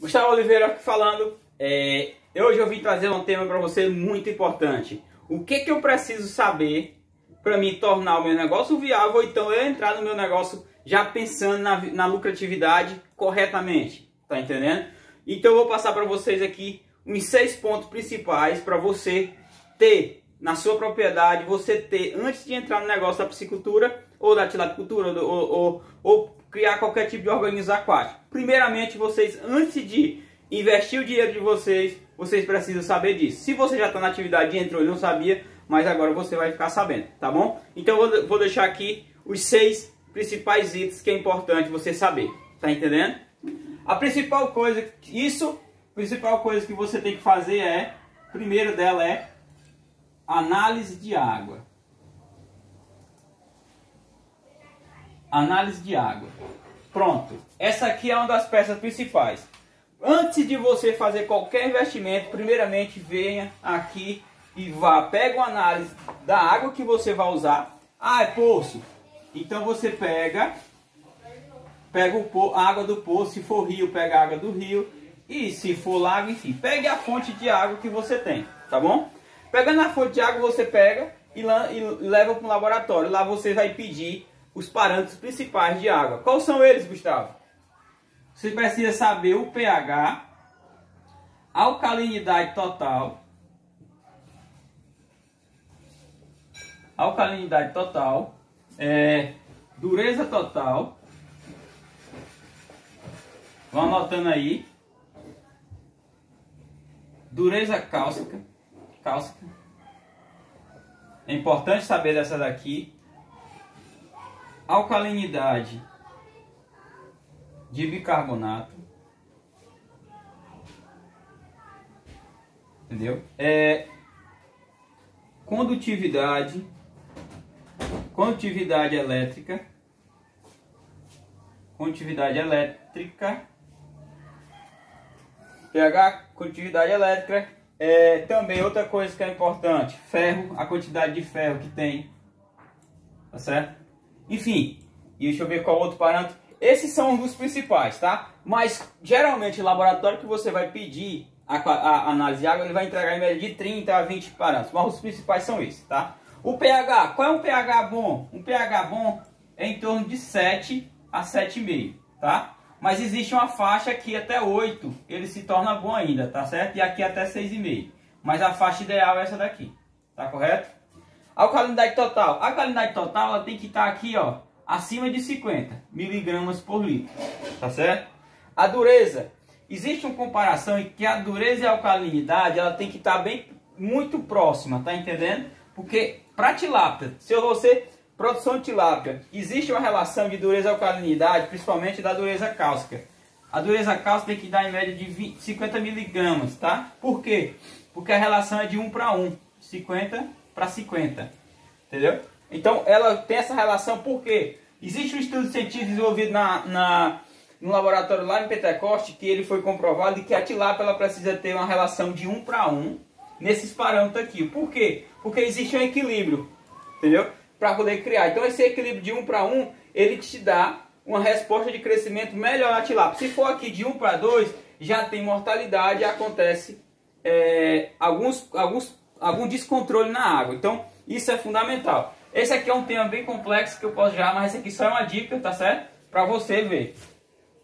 Gustavo Oliveira aqui falando. Hoje eu vim trazer um tema para você muito importante. O que eu preciso saber para me tornar o meu negócio viável, ou então eu entrar no meu negócio já pensando na lucratividade corretamente, tá entendendo? Então eu vou passar para vocês aqui uns 6 pontos principais para você ter na sua propriedade, você ter antes de entrar no negócio da piscicultura ou da tilapicultura ou criar qualquer tipo de organismo aquático. Primeiramente, vocês, antes de investir o dinheiro de vocês precisam saber disso. Se você já está na atividade e entrou e não sabia, mas agora você vai ficar sabendo, tá bom? Então eu vou deixar aqui os 6 principais itens que é importante você saber, tá entendendo? A principal coisa que você tem que fazer primeiro dela é análise de água. Análise de água. Pronto. Essa aqui é uma das peças principais. Antes de você fazer qualquer investimento, primeiramente venha aqui e pega uma análise da água que você vai usar. Ah, é poço. Então você pega a água do poço. Se for rio, pega a água do rio. E se for lago, enfim, pegue a fonte de água que você tem, tá bom? Pegando a fonte de água, você pega e leva para um laboratório. Lá você vai pedir os parâmetros principais de água. Quais são eles, Gustavo? Você precisa saber o pH, alcalinidade total, dureza total. Vão anotando aí. Dureza cáustica. É importante saber dessa daqui. Alcalinidade de bicarbonato. Entendeu? Condutividade elétrica. pH, condutividade elétrica. Também outra coisa que é importante, ferro, a quantidade de ferro que tem, tá certo? Enfim, e deixa eu ver qual outro parâmetro. Esses são os principais, tá? Mas geralmente o laboratório que você vai pedir a análise de água, ele vai entregar em média de 30 a 20 parâmetros, mas os principais são esses, tá? O pH, qual é um pH bom? Um pH bom é em torno de 7 a 7,5, tá? Mas existe uma faixa que até 8 ele se torna bom ainda, tá certo? E aqui até 6,5. Mas a faixa ideal é essa daqui, tá correto? Alcalinidade total. A alcalinidade total ela tem que estar aqui, ó, acima de 50 miligramas por litro, tá certo? A dureza. Existe uma comparação em que a dureza e a alcalinidade ela tem que estar muito próxima, tá entendendo? Porque para tilápia, produção de tilápia, existe uma relação de dureza e alcalinidade, principalmente da dureza cáustica. A dureza cáustica tem que dar em média de 50 miligramas, tá? Por quê? Porque a relação é de 1 para 1, 50 para 50, entendeu? Então ela tem essa relação porque existe um estudo científico desenvolvido no laboratório lá em Pentecoste, que ele foi comprovado que a tilápia ela precisa ter uma relação de 1 para 1 nesses parâmetros aqui. Por quê? Porque existe um equilíbrio, entendeu? Para poder criar. Então esse equilíbrio de 1 para 1, ele te dá uma resposta de crescimento melhor na tilápia. Se for aqui de 1 para 2, já tem mortalidade e acontece algum descontrole na água. Então isso é fundamental. Esse aqui é um tema bem complexo que eu posso já, mas esse aqui só é uma dica, tá certo? Para você ver.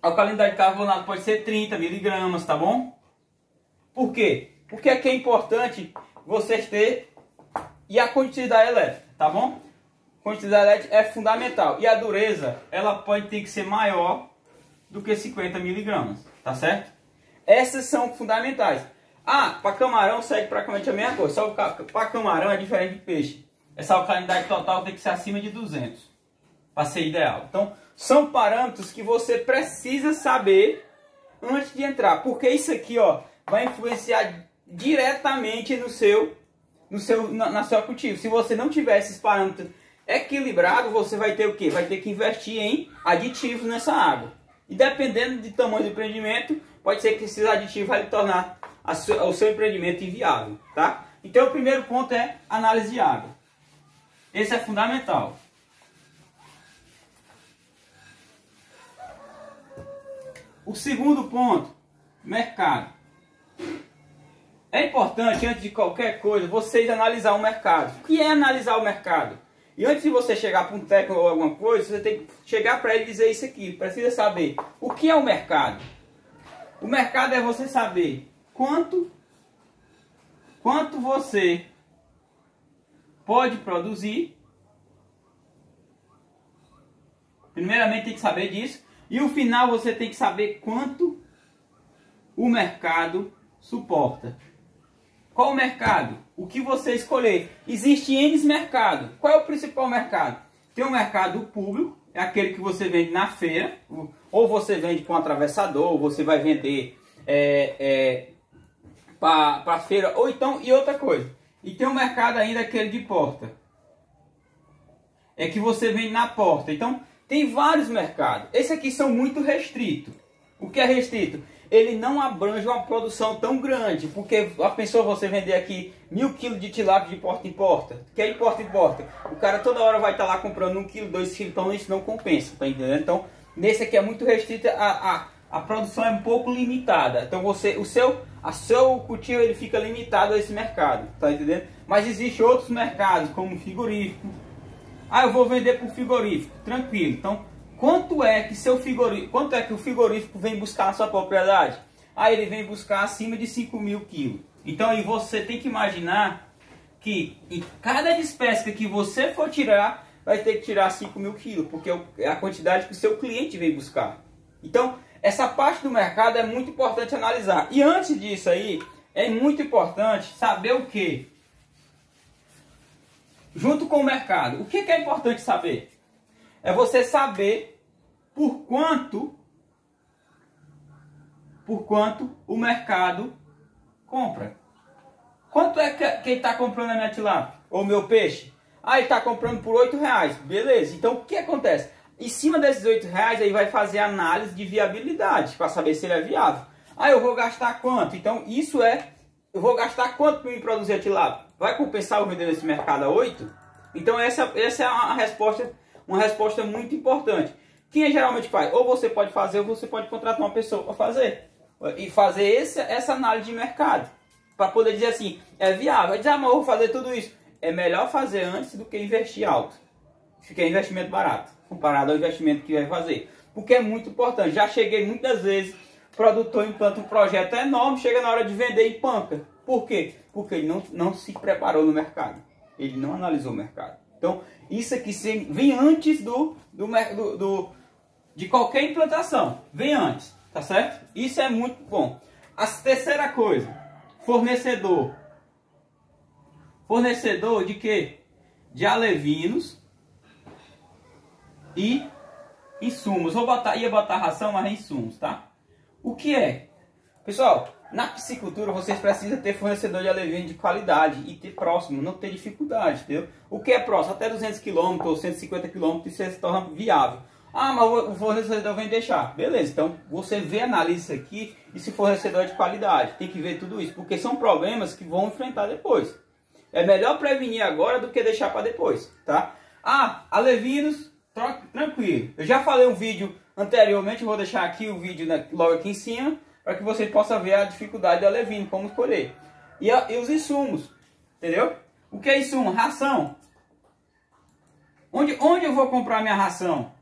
A alcalinidade de carbonato pode ser 30 miligramas, tá bom? Por quê? Porque aqui é importante vocês ter e a quantidade elétrica, tá bom? Quantidade elétrica é fundamental. E a dureza, ela pode ter que ser maior do que 50 miligramas, tá certo? Essas são fundamentais. Ah, para camarão serve praticamente a mesma coisa. Só para camarão é diferente de peixe. Essa alcalinidade total tem que ser acima de 200 para ser ideal. Então, são parâmetros que você precisa saber antes de entrar. Porque isso aqui, ó, vai influenciar diretamente no seu cultivo. Se você não tiver esses parâmetros equilibrados, você vai ter o quê? Vai ter que investir em aditivos nessa água. E dependendo do tamanho do empreendimento, pode ser que esses aditivos vai tornar o seu empreendimento inviável, tá? Então o primeiro ponto é análise de água. Esse é fundamental. O segundo ponto mercado. É importante, antes de qualquer coisa, vocês analisar o mercado. O que é analisar o mercado? E antes de você chegar para um técnico ou alguma coisa, você tem que chegar para ele e dizer isso aqui. Precisa saber o que é o mercado. O mercado é você saber quanto você pode produzir. Primeiramente tem que saber disso. E o final você tem que saber quanto o mercado suporta. Qual o mercado? O que você escolher. Existe N mercados. Qual é o principal mercado? Tem o mercado público, é aquele que você vende na feira, ou você vende para um atravessador, ou você vai vender para a feira, ou então, e outra coisa. E tem o mercado ainda aquele de porta. É que você vende na porta. Então, tem vários mercados. Esses aqui são muito restritos. O que é restrito? Ele não abrange uma produção tão grande, porque a pessoa você vender aqui 1000 kg de tilápia de porta em porta, que é de porta em porta, o cara toda hora vai estar lá comprando 1 kg, 2 kg, então isso não compensa, tá entendendo? Então, nesse aqui é muito restrito, a produção é um pouco limitada, então o seu cultivo ele fica limitado a esse mercado, tá entendendo? Mas existe outros mercados, como frigorífico. Ah, eu vou vender para o frigorífico, tranquilo, então quanto é que o frigorífico vem buscar na sua propriedade? Ah, ele vem buscar acima de 5.000 kg. Então aí você tem que imaginar que em cada despesca que você for tirar, vai ter que tirar 5.000 kg, porque é a quantidade que o seu cliente vem buscar. Então essa parte do mercado é muito importante analisar. E antes disso aí, é muito importante saber o que? Junto com o mercado. O que é importante saber? É você saber por quanto o mercado compra. Quanto é que ele está comprando a minha tilápia? Ou meu peixe? Ah, ele está comprando por R$8. Beleza. Então o que acontece? Em cima desses R$8 aí vai fazer análise de viabilidade para saber se ele é viável. Ah, eu vou gastar quanto? Então isso eu vou gastar quanto para me produzir a tilápia? Vai compensar eu vender nesse mercado a 8? Então essa é uma resposta muito importante. Quem geralmente faz? Ou você pode fazer, ou você pode contratar uma pessoa para fazer. E fazer essa análise de mercado. Para poder dizer assim, é viável. Dizer, mas eu vou fazer tudo isso. É melhor fazer antes do que investir alto. Que é investimento barato, comparado ao investimento que vai fazer. Porque é muito importante. Já cheguei muitas vezes, produtor implanta um projeto enorme, chega na hora de vender e panca. Por quê? Porque ele não se preparou no mercado. Ele não analisou o mercado. Então, isso aqui vem antes de qualquer implantação. Vem antes, tá certo? Isso é muito bom. A terceira coisa, fornecedor. Fornecedor de quê? De alevinos e insumos. Ia botar ração, mas é insumos, tá? O que é? Pessoal, na piscicultura vocês precisam ter fornecedor de alevino de qualidade e ter próximo, não ter dificuldade, entendeu? O que é próximo? Até 200 km ou 150 km isso se torna viável. Ah, mas o fornecedor vem deixar. Beleza, então você analisa isso aqui e se fornecedor é de qualidade. Tem que ver tudo isso, porque são problemas que vão enfrentar depois. É melhor prevenir agora do que deixar para depois, tá? Ah, alevinos, tranquilo. Eu já falei um vídeo anteriormente, vou deixar aqui o vídeo logo aqui em cima, para que você possa ver a dificuldade do alevino, como escolher. E os insumos, entendeu? O que é insumo? Ração. Onde eu vou comprar minha ração?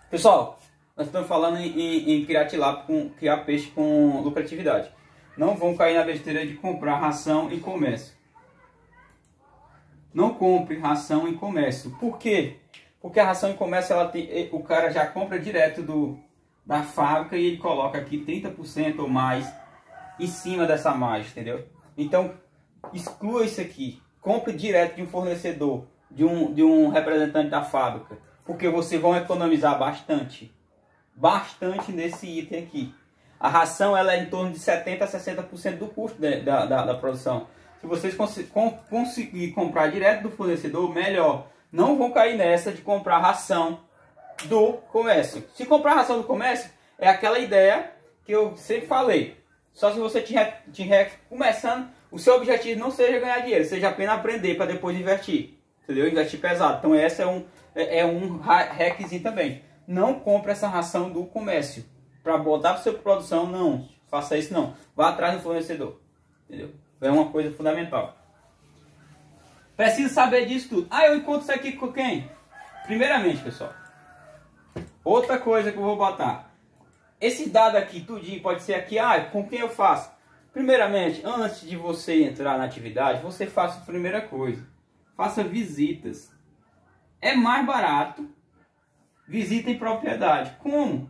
Pessoal, nós estamos falando em criar tilápia, criar peixe com lucratividade. Não vão cair na besteira de comprar ração em comércio. Não compre ração em comércio. Por quê? Porque a ração em comércio, o cara já compra direto da fábrica e ele coloca aqui 30% ou mais em cima dessa margem, entendeu? Então, exclua isso aqui. Compre direto de um fornecedor, de um representante da fábrica, porque vocês vão economizar bastante. Bastante nesse item aqui. A ração ela é em torno de 70% a 60% do custo da produção. Se vocês conseguir comprar direto do fornecedor, melhor. Não vão cair nessa de comprar ração do comércio. Se comprar ração do comércio, é aquela ideia que eu sempre falei. Só se você estiver começando, o seu objetivo não seja ganhar dinheiro, seja apenas aprender para depois investir. Entendeu? Investir pesado. Então essa é um hackzinho também. Não compre essa ração do comércio para botar para sua produção, não. faça isso não. Vá atrás do fornecedor. Entendeu? É uma coisa fundamental. Preciso saber disso tudo. Ah, eu encontro isso aqui com quem? Primeiramente, pessoal. Outra coisa que eu vou botar. Esse dado aqui, tudinho, pode ser aqui. Ah, com quem eu faço? Primeiramente, antes de você entrar na atividade, você faça a primeira coisa. Faça visitas. É mais barato. Visita em propriedade. Como?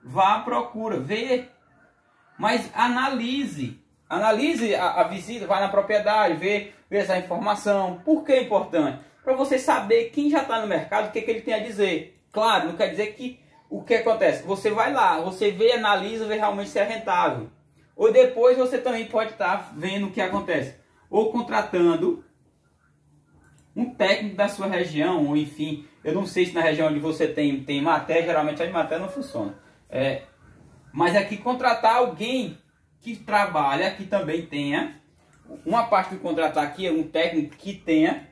Vá à procura, vê. Mas analise. Analise a visita, vai na propriedade, vê essa informação. Por que é importante? Para você saber quem já está no mercado, o que ele tem a dizer. Claro, não quer dizer que o que acontece. Você vai lá, você vê, analisa, vê realmente se é rentável. Ou depois você também pode estar vendo o que acontece. Ou contratando um técnico da sua região, ou enfim, eu não sei se na região onde você tem matéria, geralmente a de matéria não funciona. Mas aqui contratar alguém que trabalha, que também tenha, uma parte do contratar aqui é um técnico que tenha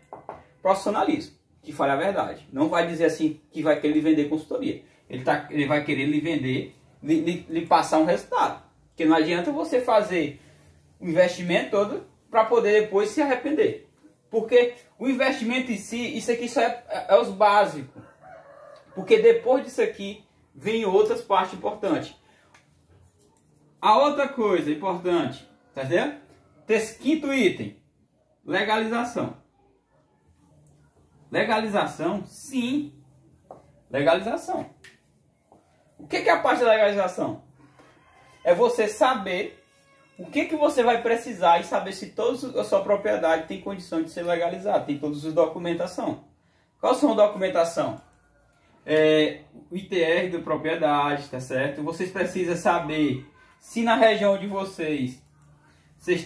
profissionalismo, que fale a verdade. Não vai dizer assim que vai querer lhe vender consultoria. Ele vai querer lhe vender, lhe passar um resultado. Porque não adianta você fazer o investimento todo para poder depois se arrepender. Porque o investimento em si, isso aqui só é os básicos. Porque depois disso aqui, vem outras partes importantes. A outra coisa importante, tá vendo? Quinto item, legalização. Legalização, sim. Legalização. O que é a parte da legalização? É você saber o que você vai precisar e saber se toda a sua propriedade tem condição de ser legalizada, tem todas as documentação. Qual são a documentação? O ITR da propriedade, tá certo? Vocês precisam saber se na região de vocês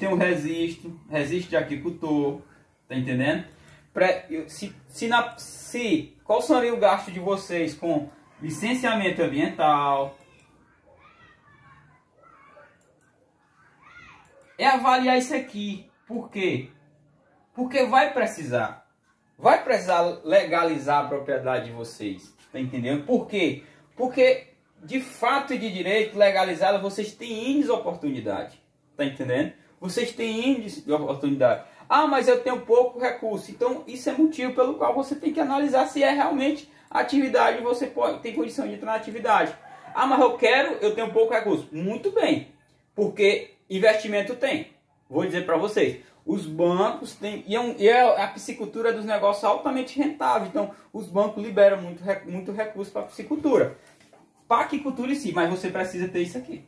têm um registro de agricultor, tá entendendo? Qual seria o gasto de vocês com licenciamento ambiental? É avaliar isso aqui. Por quê? Porque vai precisar legalizar a propriedade de vocês. Tá entendendo? Por quê? Porque de fato e de direito, legalizada, vocês têm N oportunidade. Tá entendendo? Vocês têm N oportunidade. Ah, mas eu tenho pouco recurso. Então, isso é motivo pelo qual você tem que analisar se é realmente a atividade, você tem condição de entrar na atividade. Ah, mas eu tenho pouco recurso. Muito bem. Porque investimento tem. Vou dizer para vocês. Os bancos têm... E a piscicultura é dos negócios altamente rentável. Então, os bancos liberam muito recurso para a piscicultura. Para a aquicultura em si. Mas você precisa ter isso aqui.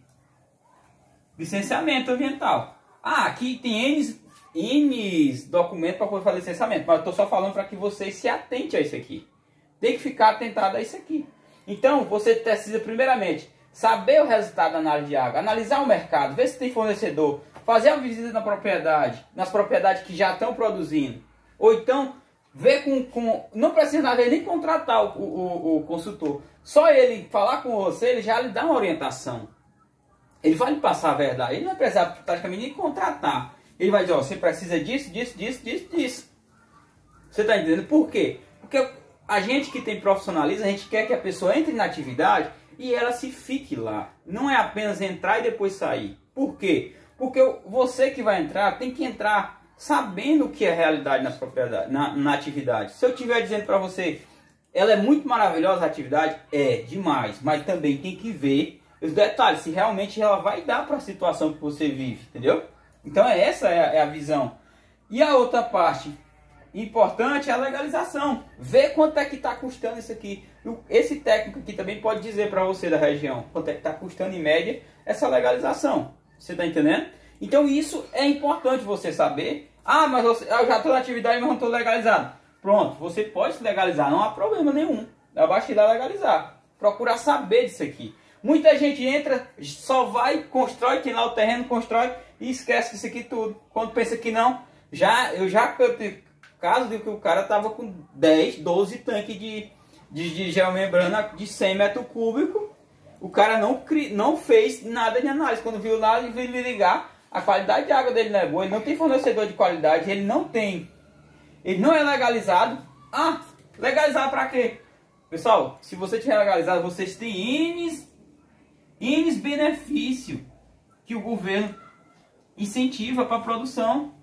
Licenciamento ambiental. Ah, aqui tem N documentos para poder fazer licenciamento. Mas eu estou só falando para que vocês se atentem a isso aqui. Tem que ficar atentado a isso aqui. Então, você precisa primeiramente saber o resultado da análise de água. Analisar o mercado. Ver se tem fornecedor. Fazer uma visita na propriedade. Nas propriedades que já estão produzindo. Ou então, ver não precisa na vez nem contratar o consultor. Só ele falar com você, ele já lhe dá uma orientação. Ele vai lhe passar a verdade. Ele não vai precisar praticamente nem contratar. Ele vai dizer, ó, você precisa disso. Você está entendendo? Por quê? Porque a gente que tem profissionalismo, a gente quer que a pessoa entre na atividade e ela se fique lá. Não é apenas entrar e depois sair. Por quê? Porque você que vai entrar, tem que entrar sabendo o que é realidade na propriedade, na atividade. Se eu estiver dizendo para você, ela é muito maravilhosa a atividade, é demais. Mas também tem que ver os detalhes, se realmente ela vai dar para a situação que você vive, entendeu? Então essa é a visão. E a outra parte importante é a legalização. Ver quanto é que está custando isso aqui. Esse técnico aqui também pode dizer para você da região quanto é que está custando em média essa legalização. Você está entendendo? Então isso é importante você saber. Ah, mas eu já estou na atividade, mas não estou legalizado. Pronto, você pode se legalizar, não há problema nenhum. Basta ir lá legalizar. Procurar saber disso aqui. Muita gente entra, só vai, constrói, tem lá o terreno, constrói e esquece disso aqui tudo. Quando pensa que não, eu já tenho caso de que o cara tava com 10, 12 tanques de geomembrana de 100 metros cúbicos. O cara não fez nada de análise. Quando viu lá, ele veio me ligar, a qualidade de água dele não é boa, ele não tem fornecedor de qualidade, ele não é legalizado. Ah, legalizar para quê? Pessoal, se você tiver legalizado, vocês têm N benefícios. que o governo incentiva para produção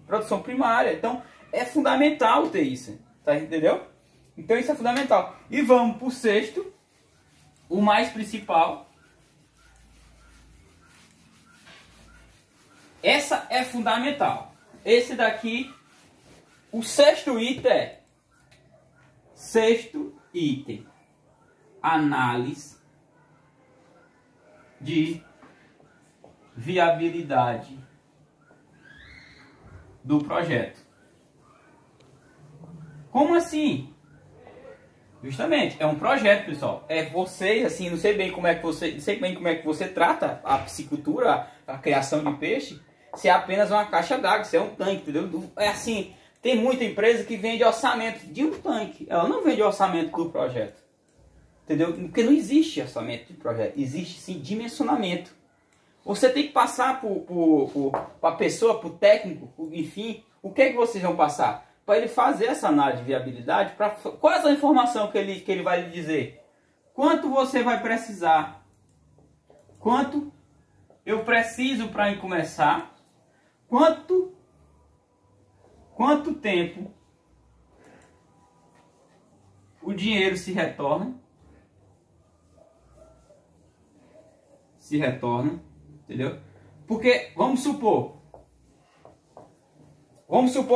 primária. Então, é fundamental ter isso, tá, entendeu? Então, isso é fundamental. E vamos para o sexto, o mais principal. Essa é fundamental. Esse daqui, o sexto item, análise de viabilidade do projeto. Como assim? Justamente, é um projeto, pessoal. É vocês, assim, não sei bem como é que você trata a piscicultura, a criação de peixe, se é apenas uma caixa d'água, se é um tanque, entendeu? É assim, tem muita empresa que vende orçamento de um tanque, ela não vende orçamento do projeto, entendeu? Porque não existe orçamento de projeto, existe sim dimensionamento. Você tem que passar para a pessoa, para o técnico, enfim, o que é que vocês vão passar? Para ele fazer essa análise de viabilidade, qual é a informação que ele vai lhe dizer? Quanto você vai precisar? Quanto eu preciso para começar? Quanto tempo o dinheiro se retorna? Entendeu? Porque, vamos supor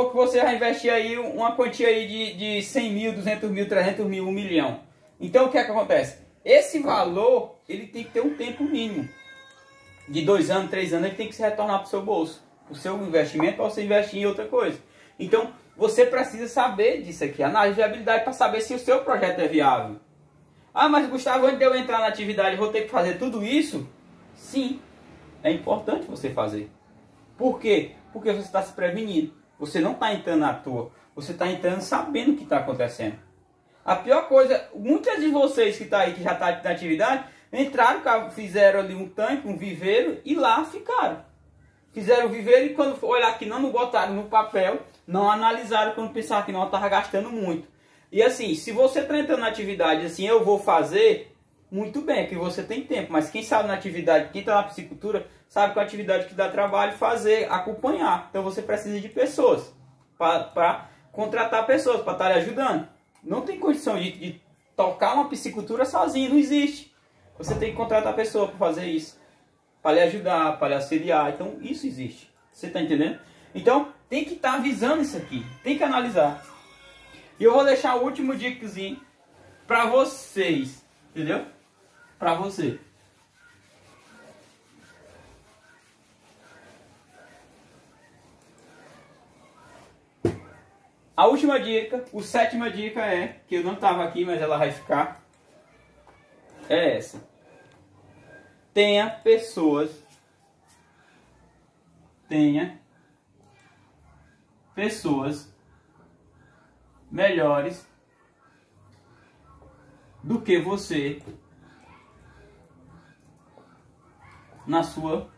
que você vai investir aí uma quantia aí de 100 mil, 200 mil, 300 mil, 1 milhão. Então, o que é que acontece? Esse valor, ele tem que ter um tempo mínimo. De 2 anos, 3 anos, ele tem que se retornar para o seu bolso. O seu investimento, para você investir em outra coisa. Então, você precisa saber disso aqui. Análise de viabilidade para saber se o seu projeto é viável. Ah, mas Gustavo, antes de eu entrar na atividade, eu vou ter que fazer tudo isso? Sim, é importante você fazer. Por quê? Porque você está se prevenindo. Você não está entrando à toa. Você está entrando sabendo o que está acontecendo. A pior coisa, muitas de vocês que estão aí, que já estão na atividade, entraram, fizeram ali um tanque, um viveiro e lá ficaram. Fizeram o viveiro e quando olhar que não botaram no papel, não analisaram quando pensaram que não estava gastando muito. E assim, se você está entrando na atividade assim, eu vou fazer, muito bem, porque você tem tempo. Mas quem sabe na atividade, quem está na piscicultura, sabe que é uma atividade que dá trabalho fazer, acompanhar. Então você precisa de pessoas, para contratar pessoas, para estar lhe ajudando. Não tem condição de tocar uma piscicultura sozinho, não existe. Você tem que contratar pessoa para fazer isso, para lhe ajudar, para lhe auxiliar. Então isso existe. Você está entendendo? Então tem que estar visando isso aqui, tem que analisar. E eu vou deixar o último dicazinho para vocês, entendeu? Para você. A última dica, a sétima dica é, que eu não estava aqui, mas ela vai ficar, é essa. Tenha pessoas melhores do que você na sua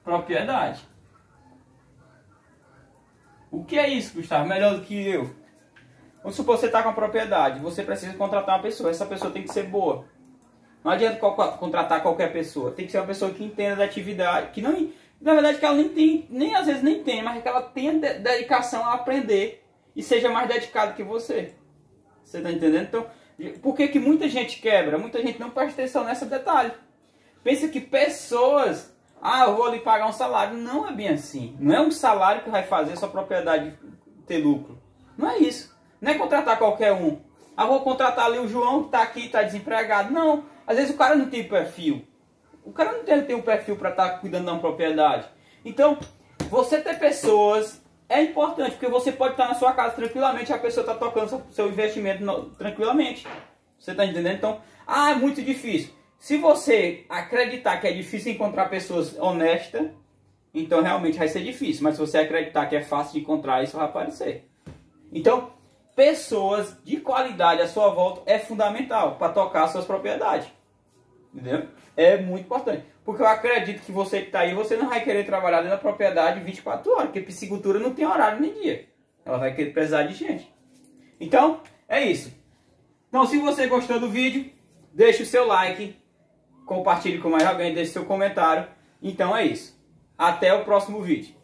propriedade. O que é isso, Gustavo? Melhor do que eu? Vamos supor que você está com a propriedade, você precisa contratar uma pessoa, essa pessoa tem que ser boa. Não adianta contratar qualquer pessoa, tem que ser uma pessoa que entenda da atividade, que não, na verdade que ela nem tem, às vezes nem tem, mas que ela tenha dedicação a aprender e seja mais dedicado que você. Você está entendendo? Então, por que muita gente quebra? Muita gente não presta atenção nesse detalhe. Pensa que pessoas, eu vou lhe pagar um salário. Não é bem assim. Não é um salário que vai fazer a sua propriedade ter lucro. Não é isso. Não é contratar qualquer um. Vou contratar ali o João que está aqui, está desempregado. Não. Às vezes o cara não tem perfil. O cara não tem um perfil para estar cuidando de uma propriedade. Então, você ter pessoas é importante, porque você pode estar na sua casa tranquilamente e a pessoa está tocando seu investimento tranquilamente. Você está entendendo? Então, é muito difícil. Se você acreditar que é difícil encontrar pessoas honestas, então realmente vai ser difícil. Mas se você acreditar que é fácil de encontrar, isso vai aparecer. Então, pessoas de qualidade à sua volta é fundamental para tocar as suas propriedades. Entendeu? É muito importante. Porque eu acredito que você que está aí, você não vai querer trabalhar dentro da propriedade 24 horas. Porque piscicultura não tem horário nem dia. Ela vai querer precisar de gente. Então, é isso. Então, se você gostou do vídeo, deixe o seu like. Compartilhe com mais alguém, deixe seu comentário. Então é isso. Até o próximo vídeo.